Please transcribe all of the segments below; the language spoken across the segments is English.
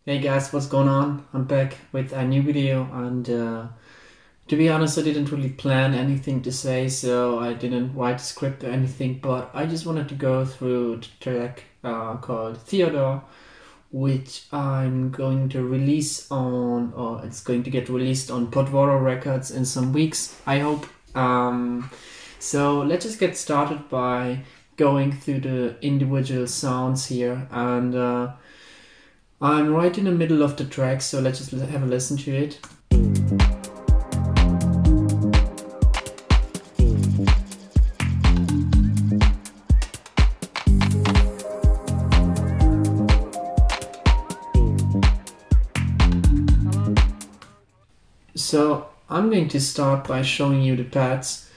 Hey guys, what's going on? I'm back with a new video, and to be honest, I didn't really plan anything to say, so I didn't write a script or anything, but I just wanted to go through the track called Theodor, which I'm going to release on, or it's going to get released on Podvodo Records in some weeks, I hope. So let's just get started by going through the individual sounds here, and I'm right in the middle of the track, so let's just have a listen to it. So I'm going to start by showing you the pads.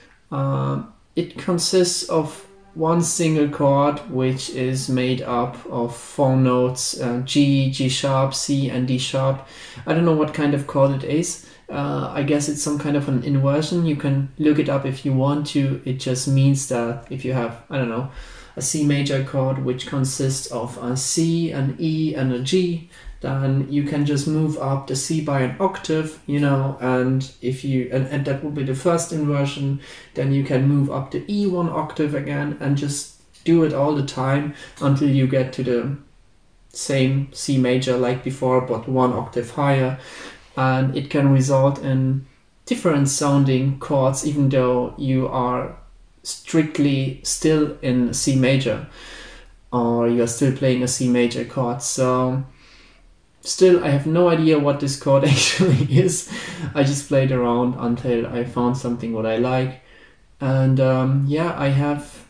It consists of one single chord, which is made up of 4 notes, G, G sharp, C and D sharp. I don't know what kind of chord it is. I guess it's some kind of an inversion. You can look it up if you want to. It just means that if you have, I don't know, a C major chord which consists of a C, an E and a G, then you can just move up the C by an octave, you know, and if you, and that would be the first inversion, then you can move up the E 1 octave again and just do it all the time until you get to the same C major like before, but 1 octave higher. And it can result in different sounding chords, even though you are strictly still in C major, or you're still playing a C major chord. So still, I have no idea what this chord actually is. I just played around until I found something what I like. And yeah, I have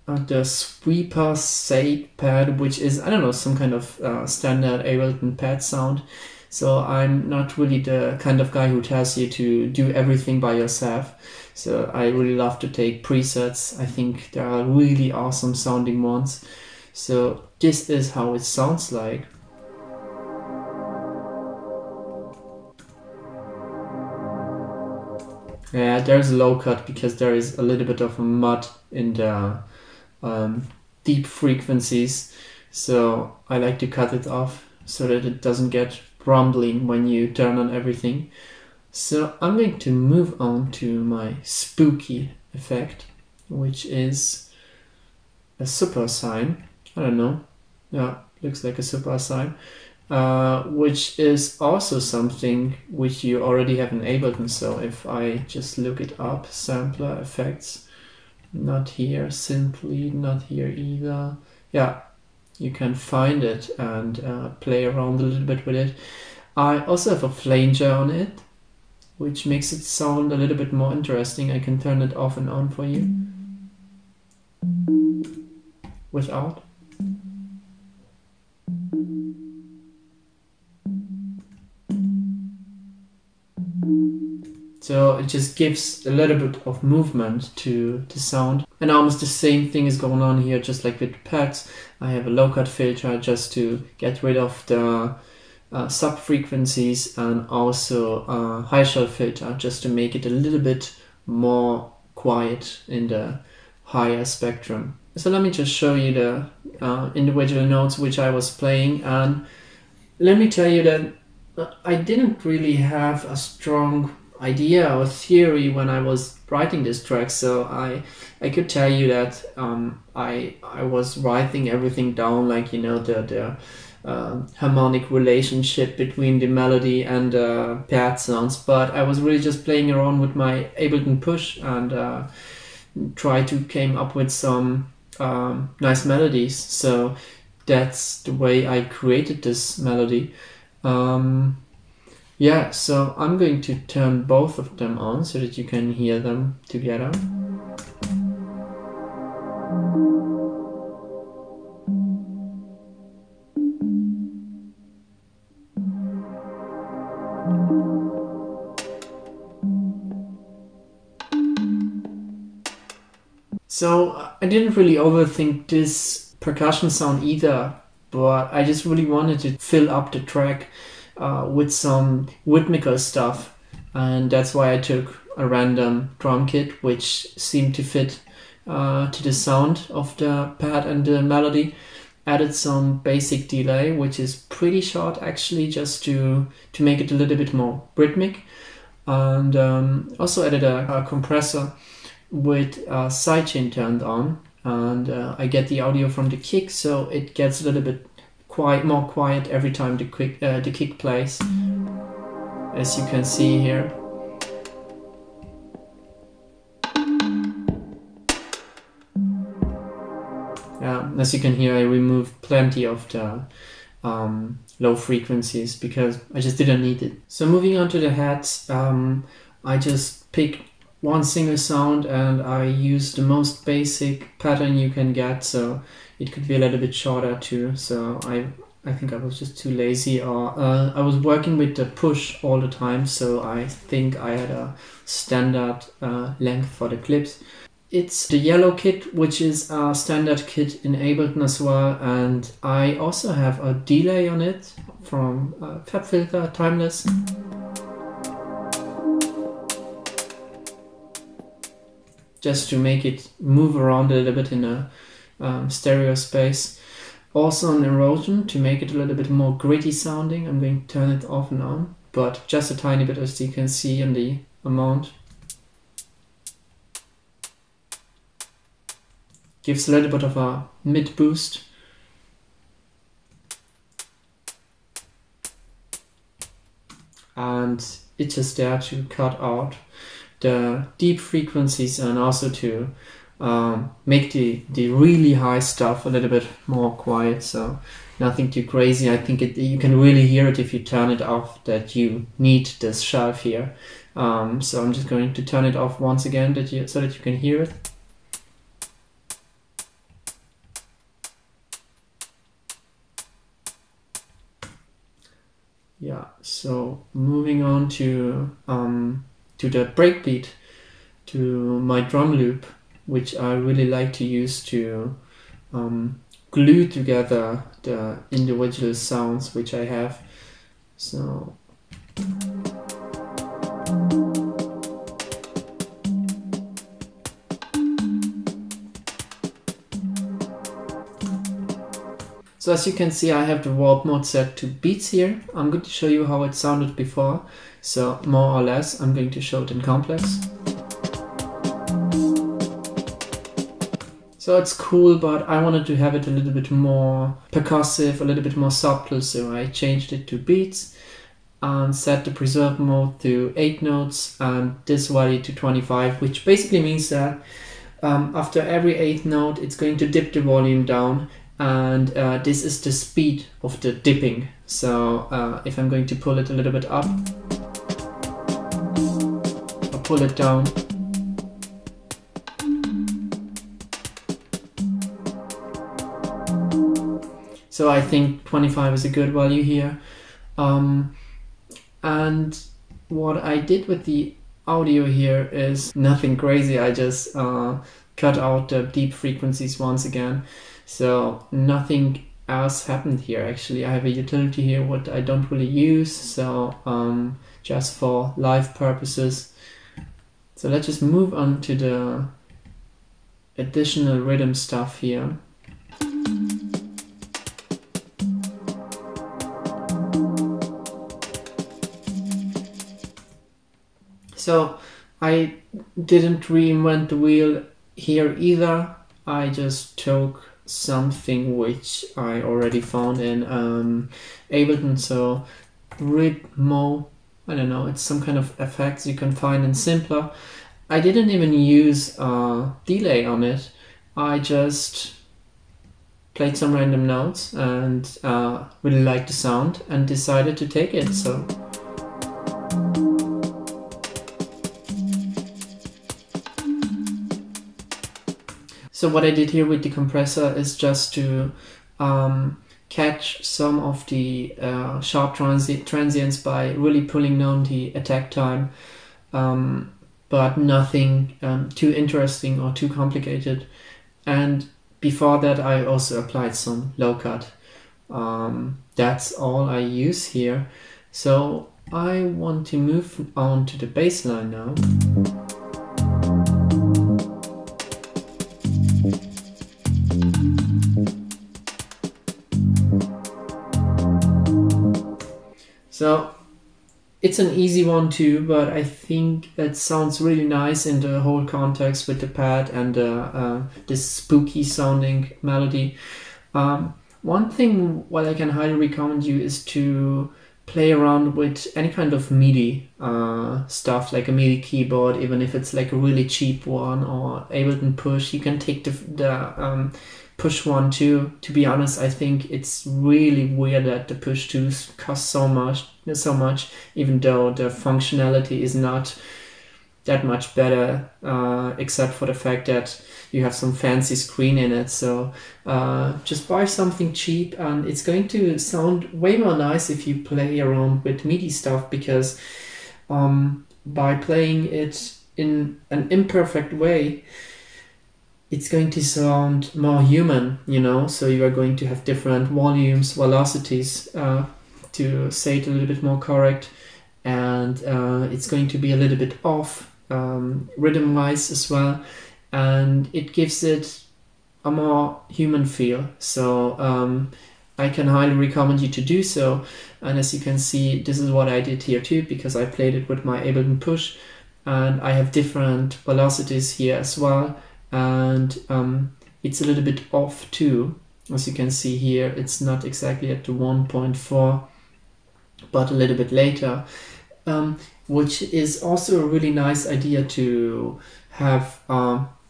the sweeper sate pad, which is, I don't know, some kind of standard Ableton pad sound. So I'm not really the kind of guy who tells you to do everything by yourself. So I really love to take presets. I think there are really awesome sounding ones. So this is how it sounds like. Yeah, there's a low cut because there is a little bit of a mud in the deep frequencies. So I like to cut it off so that it doesn't get rumbling when you turn on everything. So I'm going to move on to my spooky effect, which is a super sign. I don't know. Yeah, looks like a super sign. Which is also something which you already have in Ableton. So if I just look it up, sampler effects, not here, simply not here either. Yeah, you can find it and play around a little bit with it. I also have a flanger on it, which makes it sound a little bit more interesting. I can turn it off and on for you without. So it just gives a little bit of movement to the sound. And almost the same thing is going on here, just like with the pads. I have a low cut filter just to get rid of the sub frequencies, and also a high shell filter just to make it a little bit more quiet in the higher spectrum. So let me just show you the individual notes which I was playing, and let me tell you that I didn't really have a strong idea or theory when I was writing this track, so I could tell you that I was writing everything down, like, you know, the harmonic relationship between the melody and pad sounds, but I was really just playing around with my Ableton Push and try to came up with some nice melodies. So that's the way I created this melody. Yeah, so I'm going to turn both of them on so that you can hear them together. So I didn't really overthink this percussion sound either, but I just really wanted to fill up the track with some rhythmical stuff, and that's why I took a random drum kit which seemed to fit to the sound of the pad and the melody. Added some basic delay, which is pretty short actually, just to make it a little bit more rhythmic, and also added a compressor with a sidechain turned on, and I get the audio from the kick, so it gets a little bit more quiet every time the kick plays, as you can see here. As you can hear, I removed plenty of the low frequencies because I just didn't need it. So moving on to the heads, I just picked one single sound and I used the most basic pattern you can get, so it could be a little bit shorter too. So I think I was just too lazy, or I was working with the push all the time, so I think I had a standard length for the clips. It's the yellow kit, which is a standard kit in Ableton as well, and I also have a delay on it from FabFilter Timeless. Just to make it move around a little bit in a stereo space. Also an erosion to make it a little bit more gritty sounding. I'm going to turn it off and on, but just a tiny bit, as you can see in the amount. Gives a little bit of a mid boost. And it's just there to cut out the deep frequencies and also to make the really high stuff a little bit more quiet, so nothing too crazy. I think you can really hear it if you turn it off, that you need this shelf here. So I'm just going to turn it off once again so that you can hear it. Yeah, so moving on to the breakbeat, to my drum loop, which I really like to use to glue together the individual sounds which I have. So as you can see, I have the warp mode set to beats here. I'm going to show you how it sounded before. So more or less, I'm going to show it in complex. So it's cool, but I wanted to have it a little bit more percussive, a little bit more subtle, so I changed it to beats and set the preserve mode to 8 notes and this value to 25, which basically means that after every 8th note it's going to dip the volume down, and this is the speed of the dipping. So if I'm going to pull it a little bit up or pull it down, so I think 25 is a good value here. And what I did with the audio here is nothing crazy. I just cut out the deep frequencies once again. So nothing else happened here actually. I have a utility here what I don't really use, so just for live purposes. So let's just move on to the additional rhythm stuff here. So I didn't reinvent the wheel here either. I just took something which I already found in Ableton. So Rhythmo, I don't know, it's some kind of effects you can find in Simpler. I didn't even use a delay on it. I just played some random notes and really liked the sound and decided to take it. So what I did here with the compressor is just to catch some of the sharp transients by really pulling down the attack time. but nothing too interesting or too complicated. And before that I also applied some low cut. That's all I use here. So I want to move on to the bass line now. So it's an easy one too, but I think it sounds really nice in the whole context with the pad and this spooky sounding melody. One thing what I can highly recommend you is to play around with any kind of MIDI stuff, like a MIDI keyboard, even if it's like a really cheap one, or Ableton Push. You can take the Push one too. To be honest, I think it's really weird that the Push 2s cost so much, even though the functionality is not that much better, except for the fact that you have some fancy screen in it. So just buy something cheap, and it's going to sound way more nice if you play around with MIDI stuff, because by playing it in an imperfect way, it's going to sound more human, you know. So you are going to have different volumes, velocities, to say it a little bit more correct, and it's going to be a little bit off rhythm wise as well, and it gives it a more human feel. So I can highly recommend you to do so. And as you can see, this is what I did here too, because I played it with my Ableton Push, and I have different velocities here as well, and it's a little bit off too. As you can see here, it's not exactly at the 1.4, but a little bit later, which is also a really nice idea to have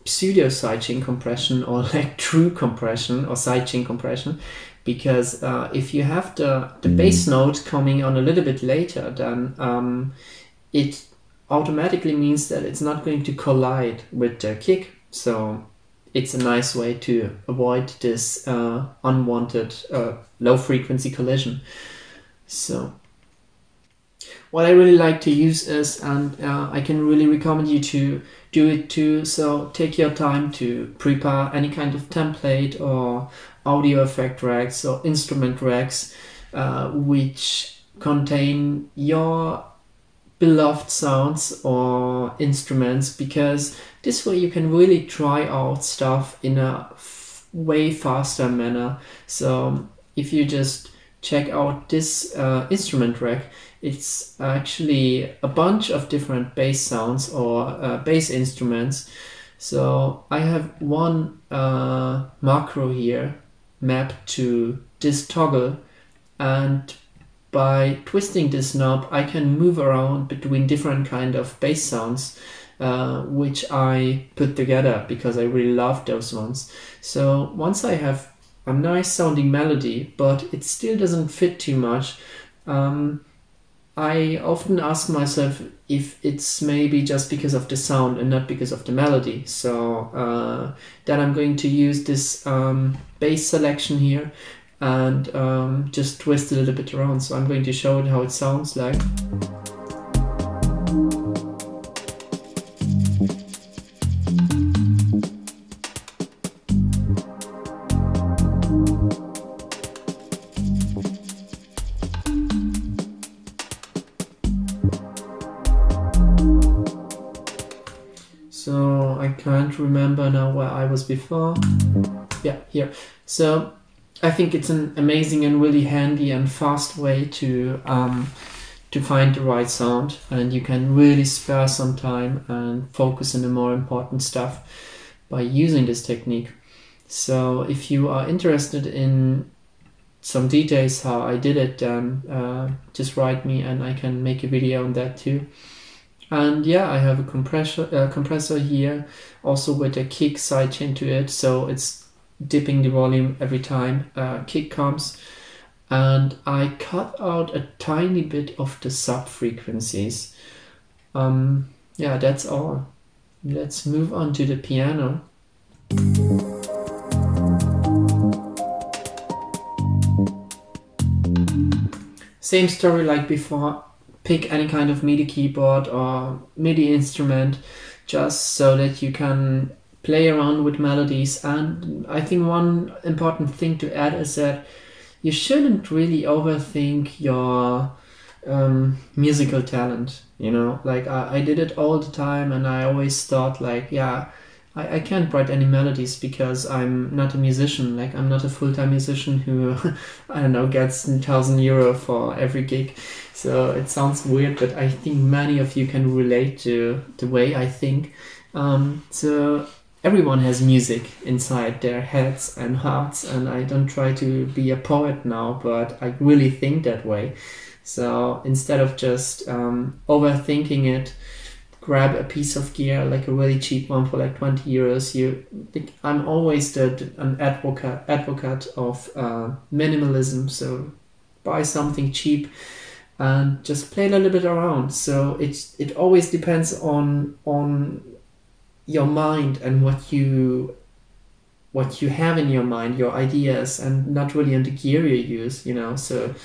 pseudo sidechain compression, or like true compression or sidechain compression, because if you have the bass note coming on a little bit later, then it automatically means that it's not going to collide with the kick. So it's a nice way to avoid this unwanted low frequency collision. So what I really like to use is, and I can really recommend you to do it too, so take your time to prepare any kind of template or audio effect racks or instrument racks which contain your beloved sounds or instruments, because this way you can really try out stuff in a way faster manner. So if you just check out this instrument rack, it's actually a bunch of different bass sounds or bass instruments. So I have one macro here mapped to this toggle, and by twisting this knob I can move around between different kind of bass sounds, which I put together because I really love those ones. So once I have a nice sounding melody, but it still doesn't fit too much, I often ask myself if it's maybe just because of the sound and not because of the melody. So then I'm going to use this bass selection here and just twist a little bit around. So I'm going to show it how it sounds like. So I can't remember now where I was before. Yeah, here. So I think it's an amazing and really handy and fast way to find the right sound, and you can really spare some time and focus on the more important stuff by using this technique. So if you are interested in some details how I did it, then just write me and I can make a video on that too. And yeah, I have a compressor here, also with a kick sidechain to it, so it's dipping the volume every time kick comes. And I cut out a tiny bit of the sub frequencies. Yeah, that's all. Let's move on to the piano. Same story like before. pick any kind of MIDI keyboard or MIDI instrument, just so that you can play around with melodies. And I think one important thing to add is that you shouldn't really overthink your musical talent, you know. Like I did it all the time, and I always thought like, yeah, I can't write any melodies because I'm not a musician. Like I'm not a full-time musician who I don't know, gets €1,000 for every gig. So it sounds weird, but I think many of you can relate to the way I think. So everyone has music inside their heads and hearts, and I don't try to be a poet now, but I really think that way. So instead of just overthinking it, grab a piece of gear, like a really cheap one for like €20. I'm always an advocate of minimalism. So buy something cheap and just play a little bit around. So it always depends on your mind and what you have in your mind, your ideas, and not really on the gear you use, you know. So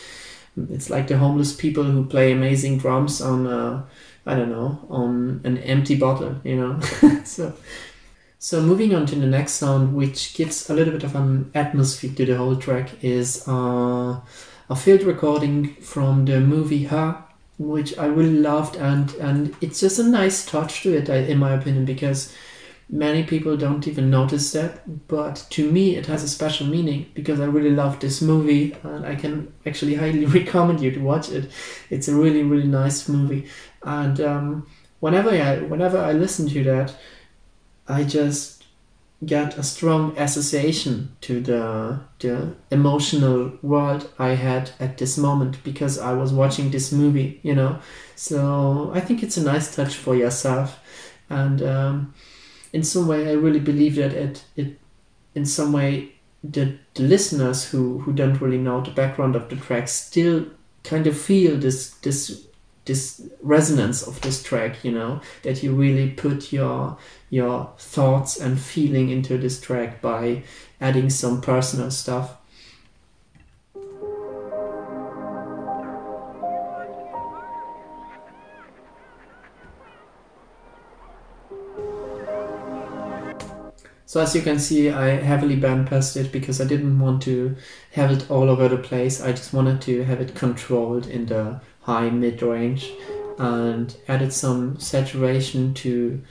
it's like the homeless people who play amazing drums on I don't know, on an empty bottle, you know. So moving on to the next sound, which gives a little bit of an atmosphere to the whole track, is a field recording from the movie Her, which I really loved, and it's just a nice touch to it, in my opinion, because many people don't even notice that, but to me it has a special meaning because I really love this movie, and I can actually highly recommend you to watch it. It's a really, really nice movie, and whenever I listen to that, I just get a strong association to the emotional world I had at this moment because I was watching this movie, you know. So I think it's a nice touch for yourself, and in some way I really believe that it in some way the listeners who don't really know the background of the track still kind of feel this resonance of this track, you know, that you really put your thoughts and feeling into this track by adding some personal stuff. So as you can see, I heavily bandpassed it because I didn't want to have it all over the place. I just wanted to have it controlled in the high mid range, and added some saturation to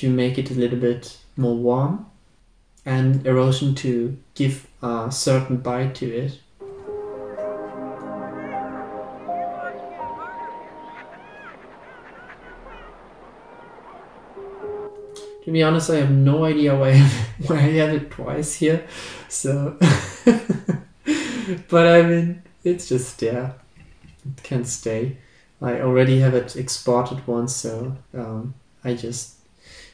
make it a little bit more warm, and erosion to give a certain bite to it. To be honest, I have no idea why I have it twice here, so but I mean, it's just there. It can stay. I already have it exported once, so I just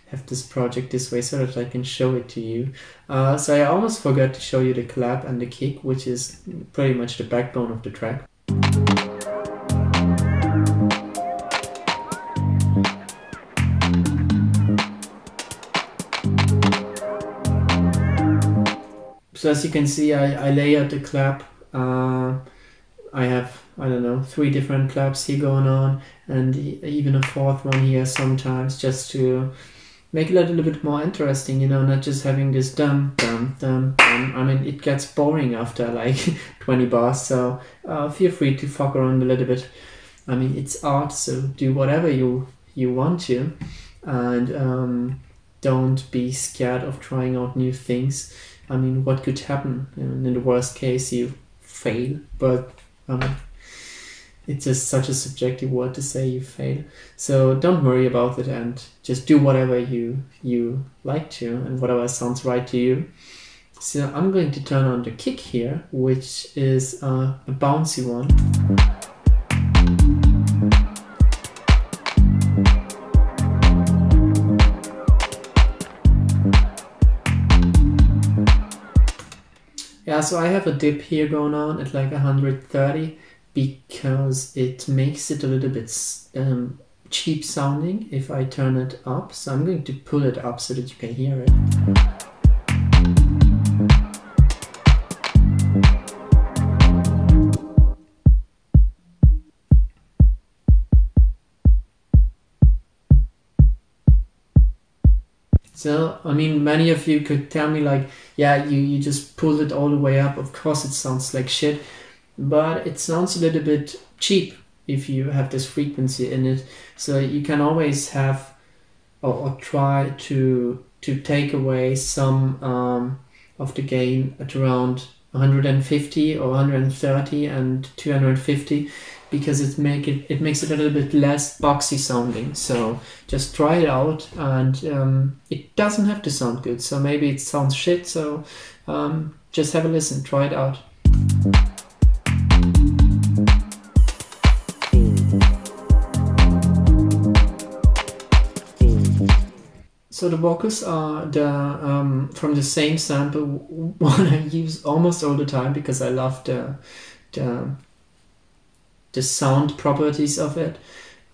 have this project this way so that I can show it to you. So I almost forgot to show you the clap and the kick, which is pretty much the backbone of the track. So as you can see, I layered the clap. I have, I don't know, 3 different claps here going on, and even a 4th one here sometimes, just to make it a little bit more interesting, you know, not just having this dum dum dum dum. I mean, it gets boring after like 20 bars, so feel free to fuck around a little bit. I mean, it's art, so do whatever you want to, and don't be scared of trying out new things. I mean, what could happen? In the worst case, you fail, but it's just such a subjective word to say you fail. So don't worry about it, and just do whatever you like to, and whatever sounds right to you. So I'm going to turn on the kick here, which is a bouncy one. Yeah, so I have a dip here going on at like 130 because it makes it a little bit cheap sounding if I turn it up. So I'm going to pull it up so that you can hear it. So, I mean, many of you could tell me like, yeah, you just pulled it all the way up. Of course it sounds like shit, but it sounds a little bit cheap if you have this frequency in it. So you can always have or try to take away some of the gain at around 150 or 130 and 250, because it makes it a little bit less boxy sounding. So just try it out, and it doesn't have to sound good. So maybe it sounds shit. So just have a listen, try it out. So the vocals are from the same sample, one I use almost all the time because I love the sound properties of it.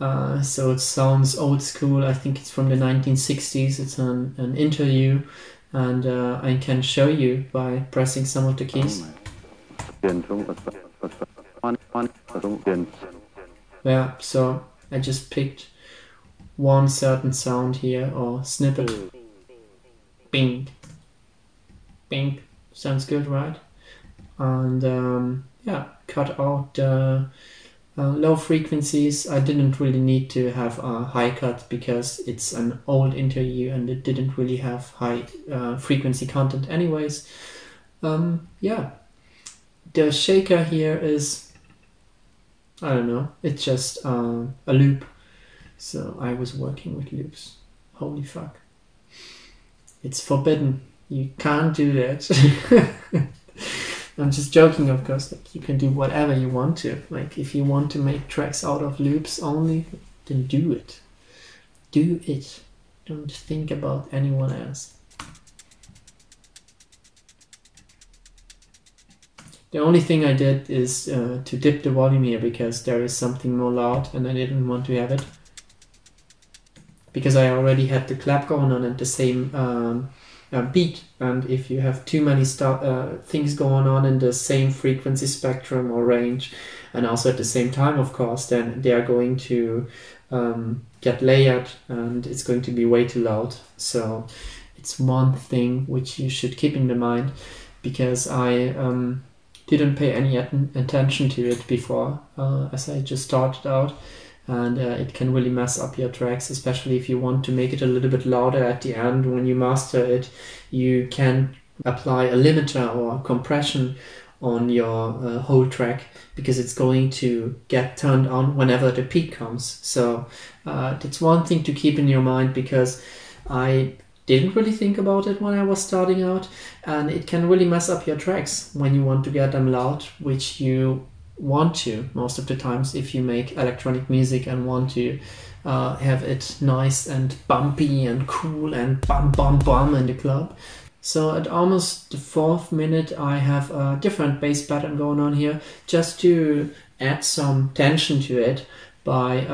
So it sounds old school. I think it's from the 1960s. It's an interview, and I can show you by pressing some of the keys. Yeah, so I just picked one certain sound here or snippet. Bing. Bing. Sounds good, right? And yeah, cut out the low frequencies. I didn't really need to have a high cut because it's an old interview and it didn't really have high frequency content anyways. Yeah. The shaker here is, I don't know, it's just a loop. So I was working with loops. Holy fuck. It's forbidden. You can't do that. I'm just joking, of course. Like, you can do whatever you want to. Like, if you want to make tracks out of loops only, then do it. Do it. Don't think about anyone else. The only thing I did is to dip the volume here because there is something more loud and I didn't want to have it. Because I already had the clap going on at the same beat, and if you have too many things going on in the same frequency spectrum or range, and also at the same time, of course, then they are going to get layered, and it's going to be way too loud. So it's one thing which you should keep in mind, because I didn't pay any attention to it before, as I just started out. And it can really mess up your tracks, especially if you want to make it a little bit louder at the end. When you master it, you can apply a limiter or compression on your whole track, because it's going to get turned on whenever the peak comes. So that's one thing to keep in your mind, because I didn't really think about it when I was starting out, and it can really mess up your tracks when you want to get them loud, which you want to most of the times if you make electronic music and want to have it nice and bumpy and cool and bum bum bum in the club. So at almost the 4th minute I have a different bass pattern going on here, just to add some tension to it by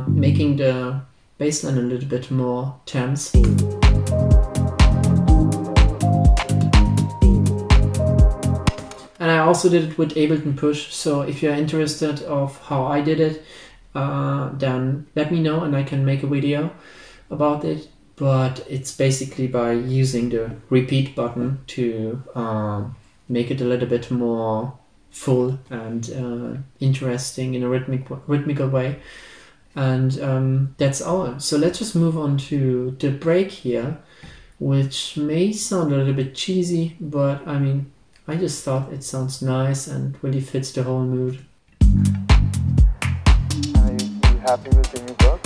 making the bass line a little bit more tense. And I also did it with Ableton Push, so if you're interested of how I did it, then let me know and I can make a video about it. But it's basically by using the repeat button to make it a little bit more full and interesting in a rhythmical way. And that's all. So let's just move on to the break here, which may sound a little bit cheesy, but I mean, I just thought it sounds nice and really fits the whole mood. Are you happy with the new book?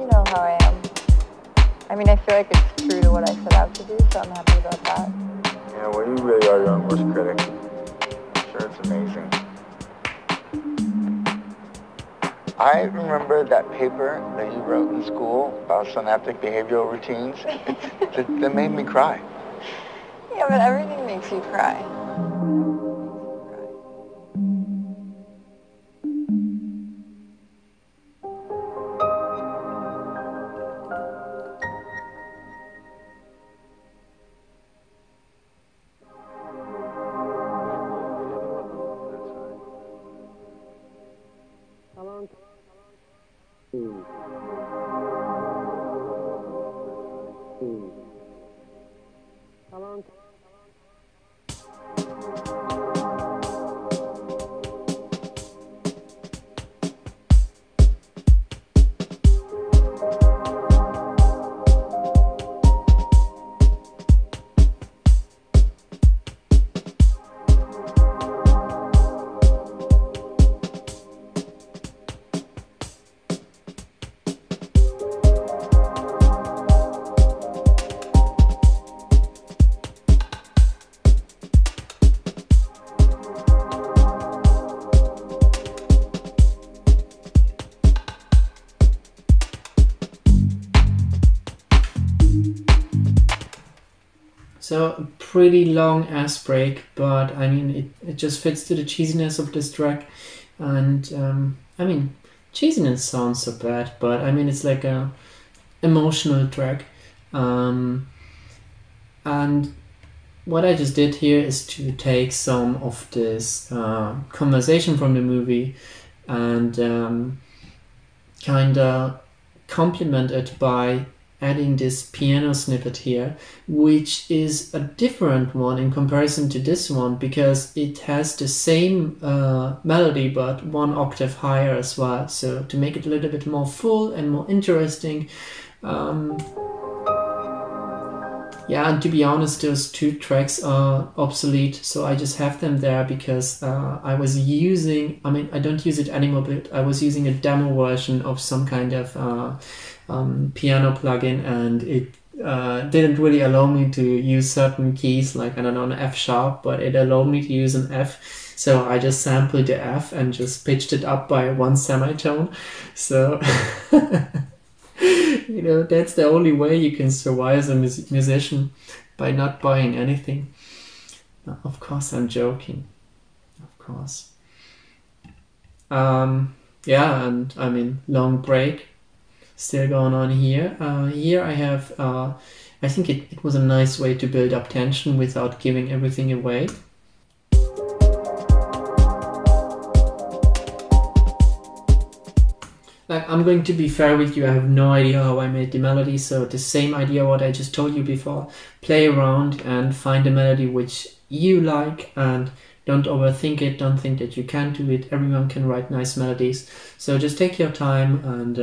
You know how I am. I mean, I feel like it's true to what I set out to do, so I'm happy about that. Yeah, well, you really are your own worst critic. I'm sure it's amazing. I remember that paper that you wrote in school about synaptic behavioral routines. That made me cry. Yeah, but everything makes you cry. So a pretty long ass break, but I mean it just fits to the cheesiness of this track, and I mean cheesiness sounds so bad, but I mean it's like a emotional track, and what I just did here is to take some of this conversation from the movie and kinda complement it by adding this piano snippet here, which is a different one in comparison to this one because it has the same melody but one octave higher as well. So to make it a little bit more full and more interesting. Yeah, and to be honest, those two tracks are obsolete, so I just have them there because I was using, I mean, I don't use it anymore, but I was using a demo version of some kind of piano plugin, and it didn't really allow me to use certain keys, like, I don't know, an F sharp, but it allowed me to use an F, so I just sampled the F and just pitched it up by one semitone, so... You know, that's the only way you can survive as a musician, by not buying anything. No, of course, I'm joking. Of course. Yeah, and I mean, long break still going on here. Here I have, I think it was a nice way to build up tension without giving everything away. Like, I'm going to be fair with you, I have no idea how I made the melody, so the same idea what I just told you before. Play around and find a melody which you like, and don't overthink it, don't think that you can't do it. Everyone can write nice melodies, so just take your time, and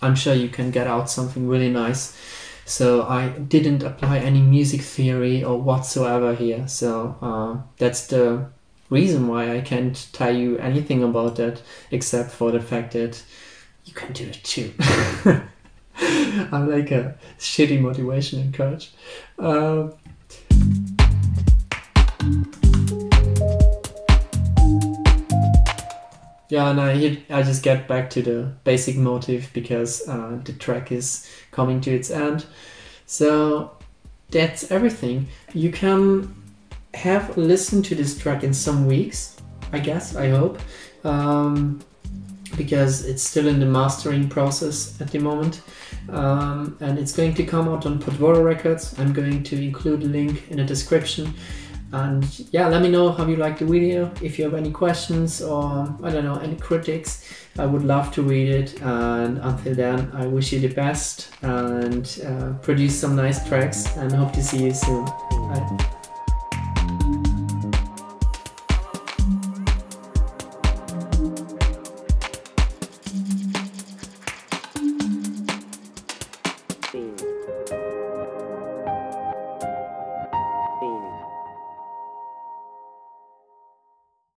I'm sure you can get out something really nice. So I didn't apply any music theory or whatsoever here, so that's the reason why I can't tell you anything about that, except for the fact that you can do it too. I'm like a shitty motivation coach. Yeah, and I just get back to the basic motive because the track is coming to its end. So that's everything. You can have listened to this track in some weeks, I guess, I hope, because it's still in the mastering process at the moment, and it's going to come out on Podvodo Records. I'm going to include a link in the description, and yeah, let me know how you like the video. If you have any questions or, I don't know, any critics, I would love to read it, and until then I wish you the best and produce some nice tracks, and hope to see you soon. Bye.